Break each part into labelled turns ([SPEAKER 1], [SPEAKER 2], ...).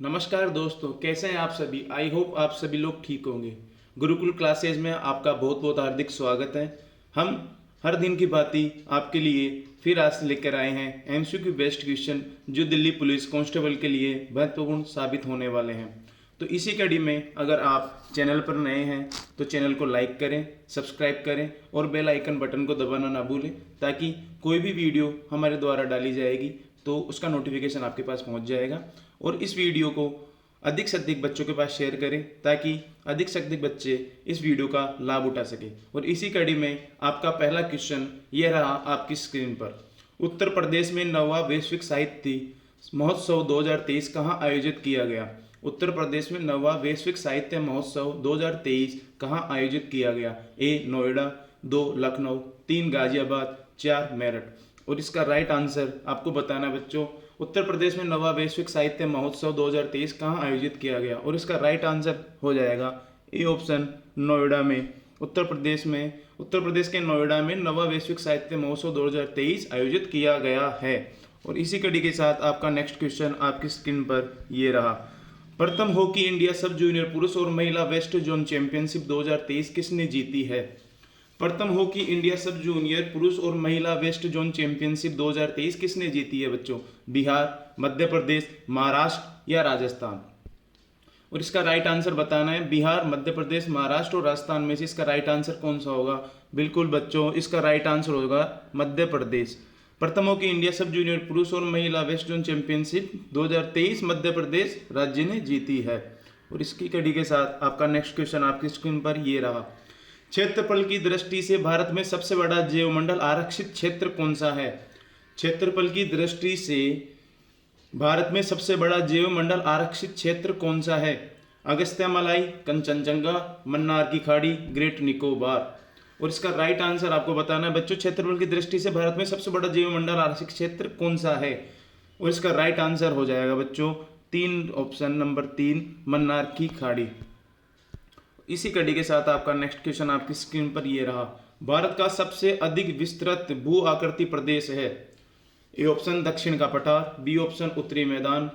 [SPEAKER 1] नमस्कार दोस्तों, कैसे हैं आप सभी। आई होप आप सभी लोग ठीक होंगे। गुरुकुल क्लासेज में आपका बहुत बहुत हार्दिक स्वागत है। हम हर दिन की भांति आपके लिए फिर आज लेकर आए हैं एमसीक्यू बेस्ड क्वेश्चन जो दिल्ली पुलिस कांस्टेबल के लिए महत्वपूर्ण साबित होने वाले हैं। तो इसी कड़ी में अगर आप चैनल पर नए हैं तो चैनल को लाइक करें, सब्सक्राइब करें और बेल आइकन बटन को दबाना ना भूलें, ताकि कोई भी वीडियो हमारे द्वारा डाली जाएगी तो उसका नोटिफिकेशन आपके पास पहुंच जाएगा। और इस वीडियो को अधिक से अधिक बच्चों के पास शेयर करें ताकि अधिक से अधिक बच्चे इस वीडियो का लाभ उठा सके। और इसी कड़ी में आपका पहला क्वेश्चन यह रहा आपकी स्क्रीन पर। उत्तर प्रदेश में 9वां वैश्विक साहित्य महोत्सव 2023 कहाँ आयोजित किया गया। उत्तर प्रदेश में 9वां वैश्विक साहित्य महोत्सव 2023 कहाँ आयोजित किया गया। ए नोएडा, 2 लखनऊ, 3 गाजियाबाद, 4 मेरठ। और इसका राइट आंसर आपको बताना है बच्चों। उत्तर प्रदेश में 9वां वैश्विक साहित्य महोत्सव 2023 कहाँ आयोजित किया गया और इसका राइट आंसर हो जाएगा ए ऑप्शन, नोएडा में। उत्तर प्रदेश के नोएडा में 9वां वैश्विक साहित्य महोत्सव 2023 आयोजित किया गया है। और इसी कड़ी के साथ आपका नेक्स्ट क्वेश्चन आपकी स्क्रीन पर ये रहा। प्रथम हॉकी इंडिया सब जूनियर पुरुष और महिला वेस्ट जोन चैंपियनशिप 2023 किसने जीती है। प्रथम हॉकी इंडिया सब जूनियर पुरुष और महिला वेस्ट जोन चैंपियनशिप 2023 किसने जीती है बच्चों। बिहार, मध्य प्रदेश, महाराष्ट्र या राजस्थान। और इसका राइट आंसर बताना है। बिहार, मध्य प्रदेश, महाराष्ट्र और राजस्थान में से इसका राइट आंसर कौन सा होगा। बिल्कुल बच्चों, इसका राइट आंसर होगा मध्य प्रदेश। प्रथम हॉकी इंडिया सब जूनियर पुरुष और महिला west zone championship 2023 Madhya Pradesh राज्य ने जीती है। और इसकी कड़ी के साथ आपका नेक्स्ट क्वेश्चन आपकी स्क्रीन पर ये रहा। क्षेत्रफल की दृष्टि से भारत में सबसे बड़ा जैवमंडल आरक्षित क्षेत्र कौन सा है। क्षेत्रफल की दृष्टि से भारत में सबसे बड़ा जैवमंडल आरक्षित क्षेत्र कौन सा है। अगस्त्यमालाई, कंचनजंगा, मन्नार की खाड़ी, ग्रेट निकोबार। और इसका राइट आंसर आपको बताना है बच्चों। क्षेत्रफल की दृष्टि से भारत में सबसे बड़ा जैवमंडल आरक्षित क्षेत्र कौन सा है। और इसका राइट आंसर हो जाएगा बच्चों 3 ऑप्शन नंबर 3, मन्नार की खाड़ी। इसी कड़ी के साथ आपका नेक्स्ट क्वेश्चन आपकी स्क्रीन पर ये रहा। भारत का सबसे अधिक विस्तृत भू आकृति प्रदेश है। ए ऑप्शन दक्षिण का पठार, बी ऑप्शन उत्तरी मैदान,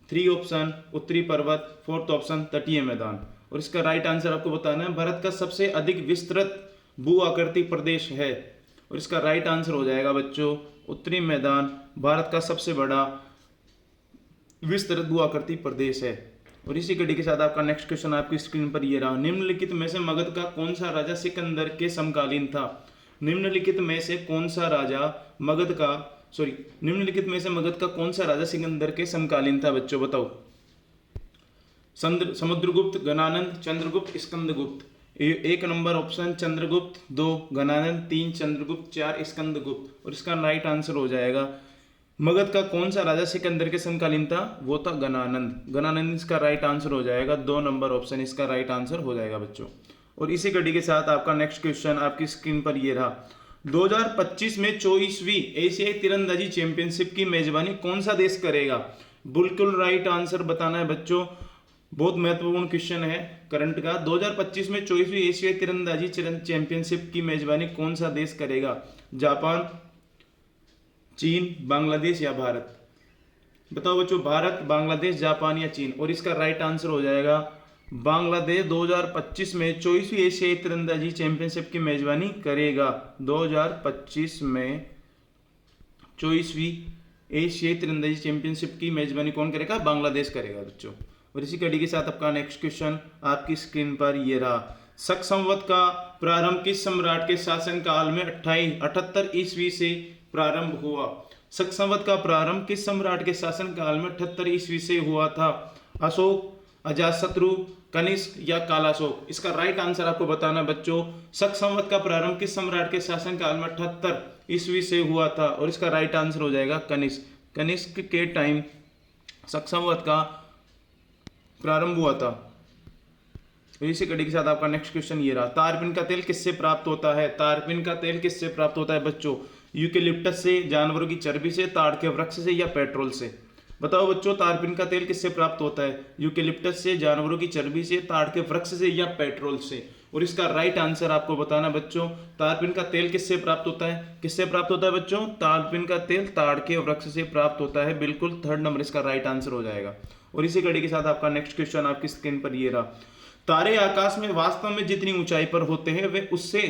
[SPEAKER 1] 3 ऑप्शन उत्तरी पर्वत, 4th ऑप्शन तटीय मैदान। और इसका राइट आंसर आपको बताना है। भारत का सबसे अधिक विस्तृत भू आकृति प्रदेश है और इसका राइट आंसर हो जाएगा बच्चों उत्तरी मैदान। भारत का सबसे बड़ा विस्तृत भू आकृति प्रदेश है। और इसी कड़ी के साथ आपका नेक्स्ट क्वेश्चन आपकी स्क्रीन पर ये रहा। निम्नलिखित में से मगध का कौन सा राजा सिकंदर के समकालीन था। निम्नलिखित में से कौन सा राजा मगध का निम्नलिखित में से मगध का कौन सा राजा सिकंदर के समकालीन था बच्चों, बताओ। समुद्रगुप्त, गणानंद, चंद्रगुप्त, स्कंदगुप्त। 1 number option Chandragupta, 2 गणानंद, 3 Chandragupta, 4 Skandagupta. और इसका राइट आंसर हो जाएगा मगध का कौन सा राजा सिकंदर के समकालीन था, वो था गणानंद। गणानंद इसका राइट आंसर हो जाएगा, 2 नंबर ऑप्शन इसका राइट आंसर हो जाएगा बच्चों। और इसी कड़ी के साथ आपका नेक्स्ट क्वेश्चन आपकी स्क्रीन पर ये रहा। 2025 में 24वीं एशियाई तीरंदाजी चैंपियनशिप की मेजबानी कौन सा देश करेगा। बिल्कुल राइट आंसर बताना है बच्चों। बहुत महत्वपूर्ण क्वेश्चन है करंट का। 2025 में 24वीं एशियाई तीरंदाजी चैंपियनशिप की मेजबानी कौन सा देश करेगा। जापान, चीन, बांग्लादेश या भारत। बताओ बच्चों, भारत, बांग्लादेश, जापान या चीन। और इसका राइट आंसर हो जाएगा बांग्लादेश 2025 में 24वीं एशियाई तीरंदाजी चैंपियनशिप की मेजबानी करेगा। 2025 में 24वीं एशियाई तीरंदाजी चैंपियनशिप की मेजबानी कौन करेगा, बांग्लादेश करेगा बच्चों। और इसी कड़ी के साथ आपका नेक्स्ट क्वेश्चन आपकी स्क्रीन पर ये रहा। शक संवत का प्रारंभ किस सम्राट के शासन काल में 78 ईस्वी से प्रारंभ हुआ। शक संवत का प्रारंभ किस सम्राट के शासन काल में 78 ईस्वी से हुआ था। अशोक, अजातशत्रु, कनिष्क या कालाशोक। इसका राइट आंसर आपको बताना बच्चों। शक संवत का प्रारंभ किस सम्राट के शासन काल में 78 ईस्वी से हुआ था और इसका राइट आंसर हो जाएगा कनिष्क। कनिष्क के टाइम शक संवत का प्रारंभ हुआ था। इसी कड़ी के साथ आपका नेक्स्ट क्वेश्चन ये रहा। तारपीन का तेल किससे प्राप्त होता है। तारपीन का तेल किससे प्राप्त होता है बच्चों। यूकेलिप्टस से, जानवरों की चर्बी से, ताड़ के वृक्ष से या पेट्रोल से। बताओ बच्चों, तारपीन का तेल किससे प्राप्त होता है। यूकेलिप्टस से, जानवरों की चर्बी से, ताड़ के वृक्ष से या पेट्रोल से। और इसका राइट आंसर आपको बताना बच्चों, तारपीन का तेल किससे प्राप्त होता है? किससे प्राप्त होता है बच्चों? तारपीन का तेल ताड़ के वृक्ष से प्राप्त होता है। बिल्कुल 3rd नंबर इसका राइट आंसर हो जाएगा। और इसी कड़ी के साथ आपका नेक्स्ट क्वेश्चन आपकी स्क्रीन पर ये रहा। तारे आकाश में वास्तव में जितनी ऊंचाई पर होते हैं वे उससे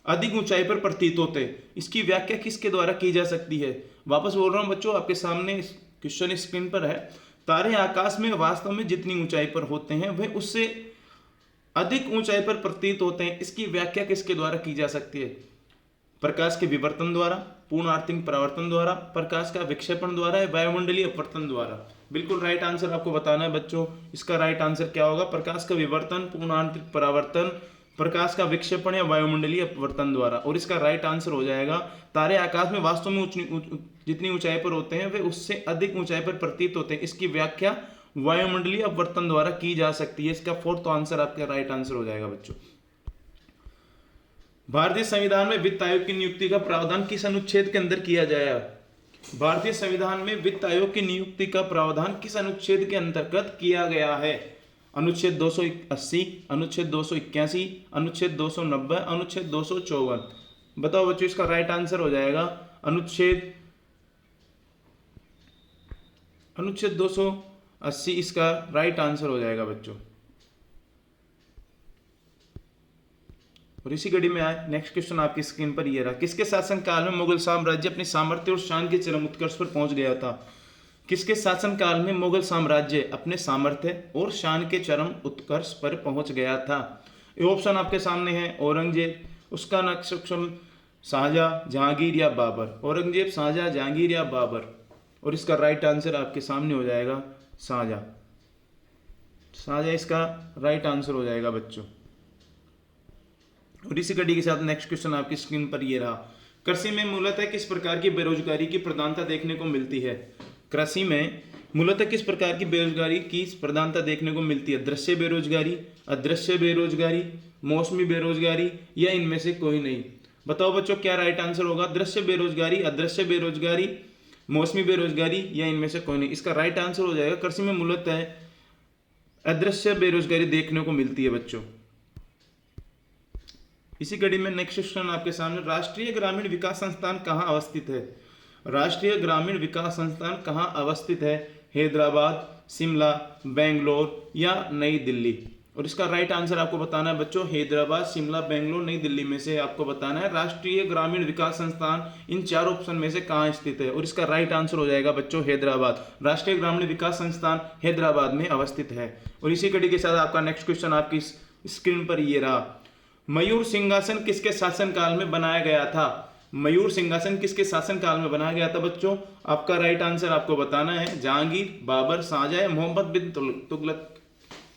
[SPEAKER 1] अधिक ऊंचाई पर प्रतीत होते हैं, इसकी व्याख्या किसके द्वारा की जा सकती है? वापस बोल रहा हूं बच्चों, आपके सामने क्वेश्चन स्क्रीन पर है। तारे आकाश में वास्तव में जितनी ऊंचाई पर होते हैं वे उससे अधिक ऊंचाई पर प्रतीत होते हैं, इसकी व्याख्या किसके द्वारा की जा सकती है? प्रकाश के विवर्तन द्वारा, पूर्ण आर्थिक परावर्तन द्वारा, प्रकाश का विक्षेपण द्वारा या वायुमंडलीय अपवर्तन द्वारा? बिल्कुल राइट आंसर आपको बताना है बच्चों। इसका राइट आंसर क्या होगा? प्रकाश का विवर्तन, पूर्ण आंतरिक परावर्तन, प्रकाश का विक्षेपण या वायुमंडलीय अपवर्तन द्वारा। और इसका राइट आंसर हो जाएगा तारे आकाश में वास्तव में जितनी ऊंचाई पर होते हैं वे उससे अधिक ऊंचाई पर प्रतीत होते हैं, इसकी व्याख्या वायुमंडलीय अपवर्तन द्वारा की जा सकती है। इसका 4th आंसर आपका राइट आंसर हो जाएगा बच्चों। भारतीय संविधान में वित्त आयोग की नियुक्ति का प्रावधान किस अनुच्छेद के अंदर किया जाएगा? भारतीय संविधान में वित्त आयोग की नियुक्ति का प्रावधान किस अनुच्छेद के अंतर्गत किया गया है? अनुच्छेद 280, अनुच्छेद 281, अनुच्छेद 290, अनुच्छेद 254? बताओ बच्चों, इसका राइट आंसर हो जाएगा अनुच्छेद 280 इसका राइट आंसर हो जाएगा बच्चों। और इसी कड़ी में आए नेक्स्ट क्वेश्चन आपकी स्क्रीन पर ये रहा। किसके शासन काल में मुगल साम्राज्य अपने सामर्थ्य और शान के चरम उत्कर्ष पर पहुंच गया था? किसके शासन काल में मुगल साम्राज्य अपने सामर्थ्य और शान के चरम उत्कर्ष पर पहुंच गया था? ये ऑप्शन आपके सामने है, औरंगजेब, उसका नक्शल, शाहजहां, जहांगीर या बाबर? औरंगजेब, शाहजहां, जहांगीर या बाबर? और इसका राइट आंसर आपके सामने हो जाएगा शाहजहां। शाहजहां इसका राइट आंसर हो जाएगा बच्चों। और इसी कड़ी के साथ नेक्स्ट क्वेश्चन आपकी स्क्रीन पर ये रहा। कृषि में मूलतः किस प्रकार की बेरोजगारी की प्रधानता देखने को मिलती है? कृषि में मूलतः किस प्रकार की बेरोजगारी की प्रधानता देखने को मिलती है? दृश्य बेरोजगारी, अदृश्य बेरोजगारी, मौसमी बेरोजगारी या इनमें से कोई नहीं? बताओ बच्चों क्या राइट आंसर होगा? दृश्य बेरोजगारी, अदृश्य बेरोजगारी, मौसमी बेरोजगारी या इनमें से कोई नहीं? इसका राइट आंसर हो जाएगा कृषि में मूलतः अदृश्य बेरोजगारी देखने को मिलती है बच्चों। इसी कड़ी में नेक्स्ट क्वेश्चन आपके सामने। राष्ट्रीय ग्रामीण विकास संस्थान कहाँ अवस्थित है? राष्ट्रीय ग्रामीण विकास संस्थान कहाँ अवस्थित है? हैदराबाद, शिमला, बेंगलोर या नई दिल्ली? और इसका राइट आंसर आपको बताना है बच्चों, हैदराबाद, शिमला, बेंगलोर, नई दिल्ली में से आपको बताना है राष्ट्रीय ग्रामीण विकास संस्थान इन 4 ऑप्शन में से कहाँ स्थित है। और इसका राइट आंसर हो जाएगा बच्चों हैदराबाद। राष्ट्रीय ग्रामीण विकास संस्थान हैदराबाद में अवस्थित है। और इसी कड़ी के साथ आपका नेक्स्ट क्वेश्चन आपकी स्क्रीन पर ये रहा। मयूर सिंहासन किसके शासनकाल में बनाया गया था? मयूर सिंहासन किसके शासनकाल में बनाया गया था बच्चों? आपका राइट आंसर आपको बताना है जहांगीर, बाबर, शाहजहां, मोहम्मद बिन तुगलक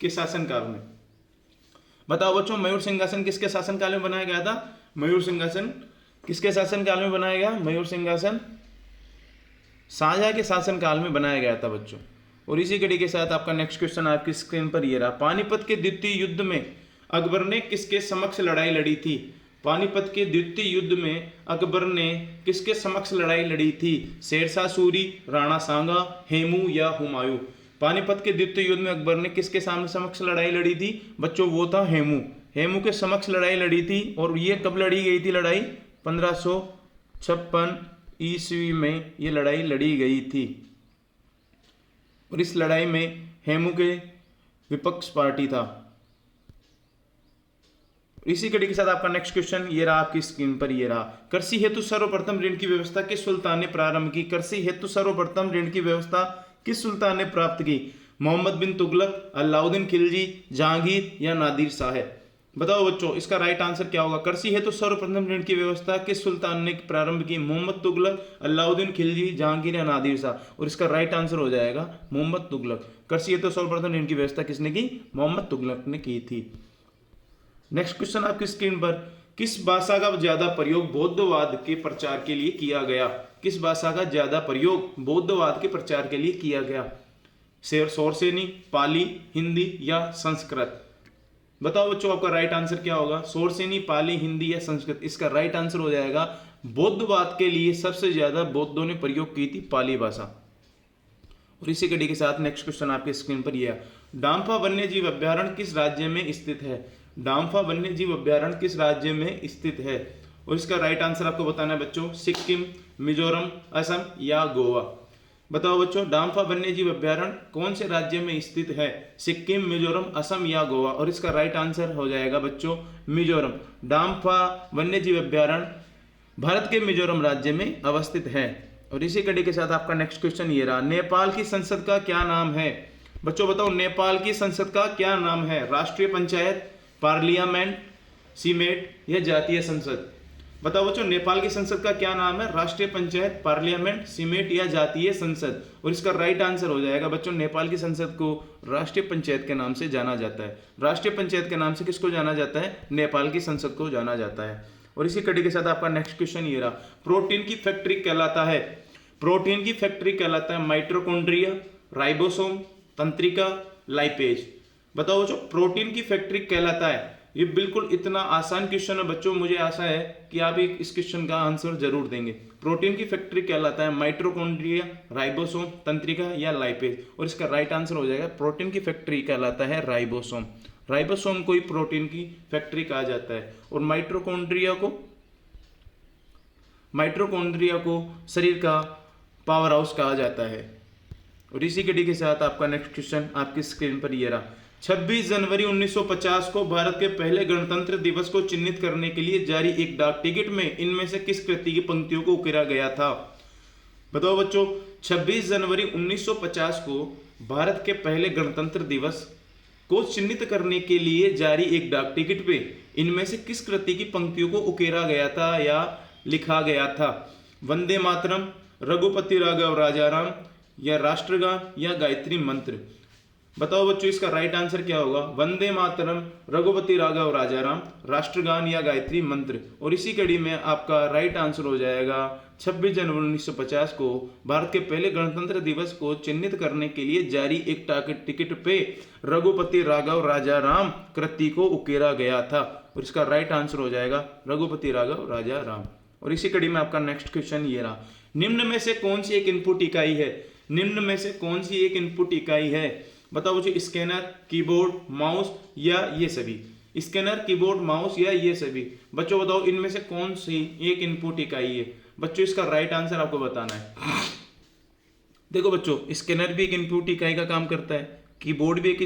[SPEAKER 1] के शासनकाल में। बताओ बच्चों मयूर सिंहासन किसके शासनकाल में बनाया गया था? मयूर सिंहासन किसके शासनकाल में बनाया गया? मयूर सिंहासन शाहजहां के शासनकाल में बनाया गया था बच्चों। और इसी कड़ी के साथ आपका नेक्स्ट क्वेश्चन आपकी स्क्रीन पर ये रहा। पानीपत के द्वितीय युद्ध में अकबर ने किसके समक्ष लड़ाई लड़ी थी? पानीपत के द्वितीय युद्ध में अकबर ने किसके समक्ष लड़ाई लड़ी थी? शेरशाह सूरी, राणा सांगा, हेमू या हुमायूं? पानीपत के द्वितीय युद्ध में अकबर ने किसके सामने समक्ष लड़ाई लड़ी थी बच्चों? वो था हेमू। हेमू के समक्ष लड़ाई लड़ी थी। और ये कब लड़ी गई थी लड़ाई? 1556 ईस्वी में ये लड़ाई लड़ी गई थी। और इस लड़ाई में हेमू के विपक्ष पार्टी था। इसी कड़ी के साथ आपका नेक्स्ट क्वेश्चन ये रहा आपकी स्क्रीन पर ये रहा। कृषि हेतु सर्वप्रथम ऋण की व्यवस्था किस सुल्तान ने प्रारंभ की? कृषि हेतु सर्वप्रथम ऋण की व्यवस्था किस सुल्तान ने प्राप्त की? मोहम्मद बिन तुगलक, अलाउद्दीन खिलजी, जहांगीर या नादिर शाह? बताओ बच्चों इसका राइट आंसर क्या होगा? कृषि हेतु सर्वप्रथम ऋण की व्यवस्था किस सुल्तान ने प्रारंभ की? मोहम्मद तुगलक, अलाउद्दीन खिलजी, जहांगीर या नादिर शाह? और इसका राइट आंसर हो जाएगा मोहम्मद तुगलक। कृषि हेतु सर्वप्रथम ऋण की व्यवस्था किसने की? मोहम्मद तुगलक ने की थी। नेक्स्ट क्वेश्चन आपकी स्क्रीन पर। किस भाषा का ज्यादा प्रयोग बौद्धवाद के प्रचार के लिए किया गया? किस भाषा का ज्यादा प्रयोग बौद्धवाद के प्रचार के लिए किया गया? सोरसेनी, पाली, हिंदी या संस्कृत? बताओ बच्चों आपका राइट आंसर क्या होगा? सोरसेनी, पाली, हिंदी या संस्कृत? इसका राइट आंसर हो जाएगा बौद्धवाद के लिए सबसे ज्यादा बौद्धों ने प्रयोग की थी पाली भाषा। और इसी कड़ी के साथ नेक्स्ट क्वेश्चन आपके स्क्रीन पर यह। डांफा वन्यजीव अभ्यारण्य किस राज्य में स्थित है? डाम्फा वन्य जीव अभ्यारण्य किस राज्य में स्थित है? और इसका राइट आंसर आपको बताना है बच्चों, सिक्किम, मिजोरम, असम या गोवा। बताओ बच्चों, डाम्फा वन्य जीव अभ्यारण्य कौन से राज्य में स्थित है? सिक्किम, मिजोरम, असम या गोवा। और इसका राइट आंसर हो जाएगा बच्चों मिजोरम। डाम्फा वन्य जीव अभ्यारण्य भारत के मिजोरम राज्य में अवस्थित है। और इसी कड़ी के साथ आपका नेक्स्ट क्वेश्चन ये रहा, नेपाल की संसद का क्या नाम है? बच्चों बताओ, नेपाल की संसद का क्या नाम है? राष्ट्रीय पंचायत, पार्लियामेंट, सीमेट या जातीय संसद? बताओ बच्चों, नेपाल की संसद का क्या नाम है? राष्ट्रीय पंचायत, पार्लियामेंट, सीमेट या जातीय संसद? और इसका राइट आंसर हो जाएगा बच्चों, नेपाल की संसद को राष्ट्रीय पंचायत के नाम से जाना जाता है। राष्ट्रीय पंचायत के नाम से किसको जाना जाता है? नेपाल की संसद को जाना जाता है। और इसी कड़ी के साथ आपका नेक्स्ट क्वेश्चन ये रहा, प्रोटीन की फैक्ट्री कहलाता है, प्रोटीन की फैक्ट्री कहलाता है माइटोकॉन्ड्रिया, राइबोसोम, तंत्रिका, लाइपेज। बताओ बच्चों, प्रोटीन की फैक्ट्री कहलाता है। ये बिल्कुल इतना आसान क्वेश्चन है बच्चों, मुझे आशा है कि आप इस क्वेश्चन का आंसर जरूर देंगे। प्रोटीन की फैक्ट्री कहलाता है माइटोकॉन्ड्रिया, राइबोसोम, तंत्रिका या लाइपेज। और इसका राइट आंसर हो जाएगा, प्रोटीन की फैक्ट्री कहलाता है राइबोसोम। राइबोसोम को ही प्रोटीन की फैक्ट्री कहा जाता है। और माइटोकॉन्ड्रिया को शरीर का पावर हाउस कहा जाता है। और इसी कड़ी के साथ आपका नेक्स्ट क्वेश्चन आपकी स्क्रीन पर ये रहा, 26 जनवरी 1950 को भारत के पहले गणतंत्र दिवस को चिन्हित करने के लिए जारी एक डाक टिकट में इनमें से किस कृति की पंक्तियों को उकेरा गया था? बताओ बच्चों, 26 जनवरी 1950 को भारत के पहले गणतंत्र दिवस को चिन्हित करने के लिए जारी एक डाक टिकट पे इनमें से किस कृति की पंक्तियों को उकेरा गया था या लिखा गया था? वंदे मातरम, रघुपति राघव राजाराम या राष्ट्रगान या गायत्री मंत्र? बताओ बच्चों, इसका राइट आंसर क्या होगा? वंदे मातरम, रघुपति राघव राजाराम, राष्ट्रगान या गायत्री मंत्र? और इसी कड़ी में आपका राइट आंसर हो जाएगा 26 जनवरी 1950 को भारत के पहले गणतंत्र दिवस को चिन्हित करने के लिए जारी एक डाक टिकट पे रघुपति राघव राजाराम कृति को उकेरा गया था। और इसका राइट आंसर हो जाएगा रघुपति राघव राजाराम। और इसी कड़ी में आपका नेक्स्ट क्वेश्चन ये रहा, निम्न में से कौन सी एक इनपुट इकाई है? निम्न में से कौन सी एक इनपुट इकाई है? बताओ मुझे, स्कैनर, कीबोर्ड, माउस या ये सभी? स्कैनर, कीबोर्ड, माउस या ये सभी? बच्चों बताओ, इनमें से कौन सी एक इनपुट इकाई है? बच्चों इसका राइट आंसर आपको बताना है। देखो बच्चों, स्कैनर भी एक इनपुट इकाई का काम करता है, कीबोर्ड भी एक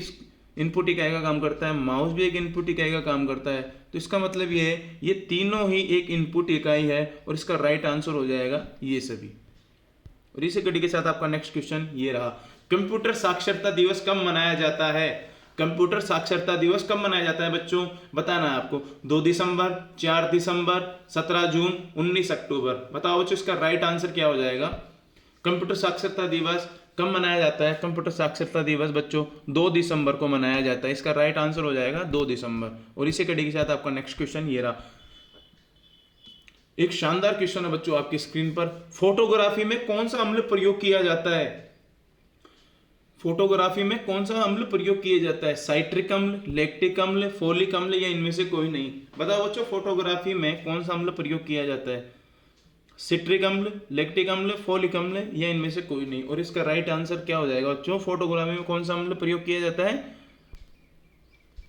[SPEAKER 1] इनपुट इकाई का काम करता है, माउस भी एक इनपुट इकाई का काम करता है। तो इसका मतलब ये है, ये तीनों ही एक इनपुट इकाई है। और इसका राइट आंसर हो जाएगा ये सभी। और इसी कड़ी के साथ आपका नेक्स्ट क्वेश्चन ये रहा, कंप्यूटर साक्षरता दिवस कब मनाया जाता है? कंप्यूटर साक्षरता दिवस कब मनाया जाता है बच्चों? बताना है आपको। 2 दिसंबर, 4 दिसंबर, 17 जून, 19 अक्टूबर? बताओ बच्चों, इसका राइट आंसर क्या हो जाएगा? कंप्यूटर साक्षरता दिवस कब मनाया जाता है? कंप्यूटर साक्षरता दिवस बच्चों 2 दिसंबर को मनाया जाता है। इसका राइट आंसर हो जाएगा 2 दिसंबर। और इसी कड़ी के साथ आपका नेक्स्ट क्वेश्चन ये रहा, एक शानदार क्वेश्चन है बच्चों आपकी स्क्रीन पर, फोटोग्राफी में कौन सा अम्ल प्रयोग किया जाता है? फोटोग्राफी में कौन सा अम्ल प्रयोग किया जाता है? साइट्रिक अम्ल, लैक्टिक अम्ल, फोलिक अम्ल या इनमें से कोई नहीं? बताओ बच्चों, फोटोग्राफी में कौन सा अम्ल प्रयोग किया जाता है? सिट्रिक अम्ल, लैक्टिक अम्ल, फोलिक अम्ल या इनमें से कोई नहीं? और इसका राइट आंसर क्या हो जाएगा बच्चों? फोटोग्राफी में कौन सा अम्ल प्रयोग किया जाता है?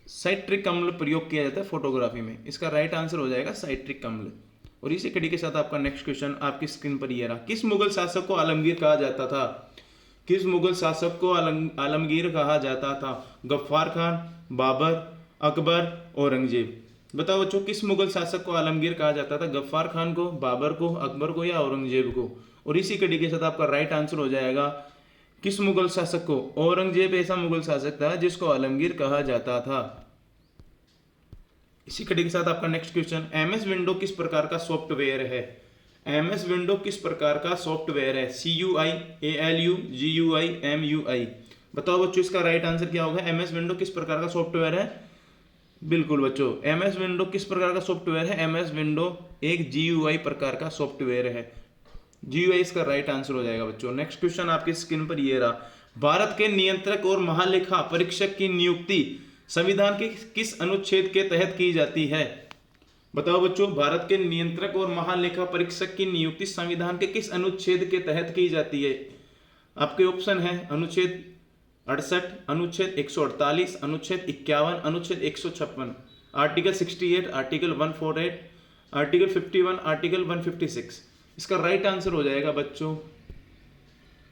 [SPEAKER 1] साइट्रिक अम्ल प्रयोग किया जाता है फोटोग्राफी में। इसका राइट आंसर हो जाएगा साइट्रिक अम्ल। और इसी कड़ी के साथ आपका नेक्स्ट क्वेश्चन आपकी स्क्रीन पर ये रहा, किस मुगल शासक को आलमगीर कहा जाता था? किस मुगल शासक को आलमगीर कहा जाता था? गफ्फार खान, बाबर, अकबर, औरंगजेब? बताओ बच्चों, किस मुगल शासक को आलमगीर कहा जाता था? गफ्फार खान को, बाबर को, अकबर को या औरंगजेब को? और इसी कड़ी के साथ आपका राइट आंसर हो जाएगा किस मुगल शासक को? औरंगजेब ऐसा मुगल शासक था जिसको आलमगीर कहा जाता था। इसी कड़ी के साथ आपका नेक्स्ट क्वेश्चन, एमएस विंडो किस प्रकार का सॉफ्टवेयर है? एमएस विंडो किस प्रकार का सॉफ्टवेयर है? CUI, ALU, GUI, MUI? बताओ बच्चों, इसका राइट आंसर क्या होगा? एमएस विंडो किस प्रकार का सॉफ्टवेयर है? बिल्कुल बच्चों, एमएस विंडो किस प्रकार का सॉफ्टवेयर है? एमएस विंडो एक GUI प्रकार का सॉफ्टवेयर है। GUI इसका राइट आंसर हो जाएगा बच्चों। नेक्स्ट क्वेश्चन आपकी स्क्रीन पर ये रहा, भारत के नियंत्रक और महालेखा परीक्षक की नियुक्ति संविधान के किस अनुच्छेद के तहत की जाती है? बताओ बच्चों, भारत के नियंत्रक और महालेखा परीक्षक की नियुक्ति संविधान के किस अनुच्छेद के तहत की जाती है? आपके ऑप्शन है अनुच्छेद 68, अनुच्छेद 148, अनुच्छेद 51, अनुच्छेद 156। Article 68, article 148, article 51, article 156। इसका राइट आंसर हो जाएगा बच्चों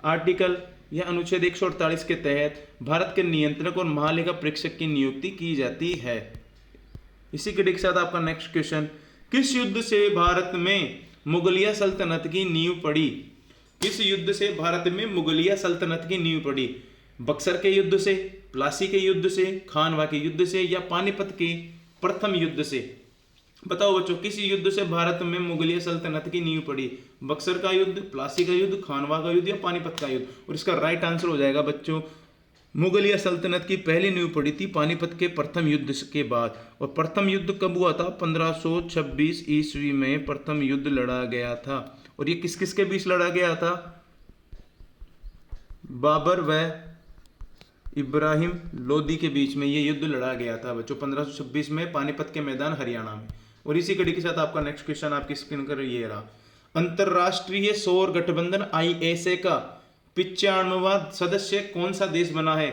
[SPEAKER 1] आर्टिकल या अनुच्छेद 148 के तहत भारत के नियंत्रक और महालेखा परीक्षक की नियुक्ति की जाती है। इसी के साथ आपका नेक्स्ट क्वेश्चन, किस युद्ध से भारत में मुगलिया सल्तनत की नींव पड़ी? किस युद्ध से भारत में मुगलिया सल्तनत की नींव पड़ी? बक्सर के युद्ध से, प्लासी के युद्ध से, खानवा के युद्ध से या पानीपत के प्रथम युद्ध से? बताओ बच्चों, किस युद्ध से भारत में मुगलिया सल्तनत की नींव पड़ी? बक्सर का युद्ध, प्लासी का युद्ध, खानवा का युद्ध या पानीपत का युद्ध? और इसका राइट आंसर हो जाएगा बच्चों मुगलिया सल्तनत की पहली नींव पड़ी थी पानीपत के प्रथम युद्ध के बाद। और प्रथम युद्ध कब हुआ था? 1526 ईस्वी में प्रथम युद्ध लड़ा गया था। और ये किस किस के बीच लड़ा गया था? बाबर व इब्राहिम लोदी के बीच में ये युद्ध लड़ा गया था बच्चों 1526 में पानीपत के मैदान हरियाणा में। और इसी कड़ी के साथ आपका नेक्स्ट क्वेश्चन आपकी स्क्रीन पर ये रहा, अंतरराष्ट्रीय सौर गठबंधन ISA का 95वां सदस्य कौन सा देश बना है?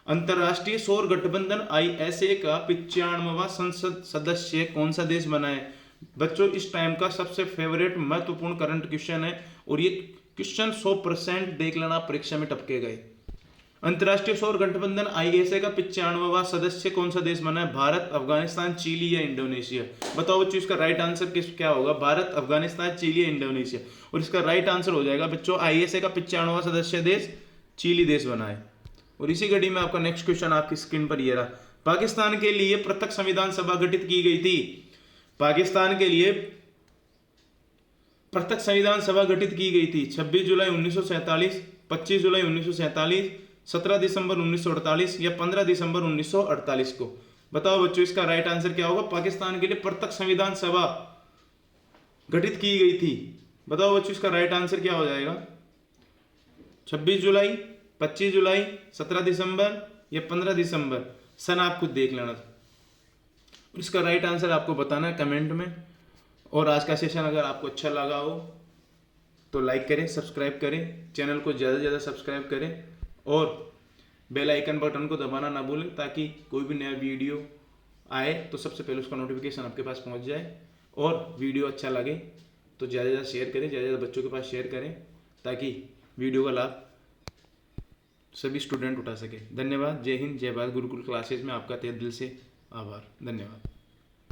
[SPEAKER 1] अंतरराष्ट्रीय सौर गठबंधन ISA का 95वां संसद सदस्य कौन सा देश बना है? बच्चों इस टाइम का सबसे फेवरेट महत्वपूर्ण करंट क्वेश्चन है और ये क्वेश्चन 100% देख लेना, परीक्षा में टपके गए। अंतरराष्ट्रीय सौर गठबंधन ISA का 95वां सदस्य कौन सा देश बना है? भारत, अफगानिस्तान, चिली या इंडोनेशिया? बताओ बच्चों इसका राइट आंसर क्या होगा? भारत, अफगानिस्तान, चिली या इंडोनेशिया? और इसका राइट आंसर हो जाएगा बच्चों ISA का 95वां सदस्य देश चिली देश बना है। और इसी घड़ी में आपका नेक्स्ट क्वेश्चन आपकी स्क्रीन पर ये रहा, पाकिस्तान के लिए पृथक संविधान सभा गठित की गई थी। पाकिस्तान के लिए पृथक संविधान सभा गठित की गई थी 26 जुलाई 1947, 25 जुलाई 1947, 17 दिसंबर 1948 या 15 दिसंबर 1948 को? बताओ बच्चों इसका राइट आंसर क्या होगा? पाकिस्तान के लिए पृथक संविधान सभा गठित की गई थी। बताओ बच्चों इसका राइट आंसर क्या हो जाएगा? 26 जुलाई, 25 जुलाई, 17 दिसंबर या 15 दिसंबर? सन आप खुद देख लेना। इसका राइट आंसर आपको बताना है कमेंट में। और आज का सेशन अगर आपको अच्छा लगा हो तो लाइक करें, सब्सक्राइब करें, चैनल को ज़्यादा से ज़्यादा सब्सक्राइब करें और बेल आइकन बटन को दबाना ना भूलें ताकि कोई भी नया वीडियो आए तो सबसे पहले उसका नोटिफिकेशन आपके पास पहुंच जाए। और वीडियो अच्छा लगे तो ज़्यादा से ज़्यादा शेयर करें, ज़्यादा से ज़्यादा बच्चों के पास शेयर करें ताकि वीडियो का लाभ सभी स्टूडेंट उठा सके। धन्यवाद। जय हिंद, जय भारत। गुरुकुल क्लासेज में आपका तहे दिल से आभार। धन्यवाद।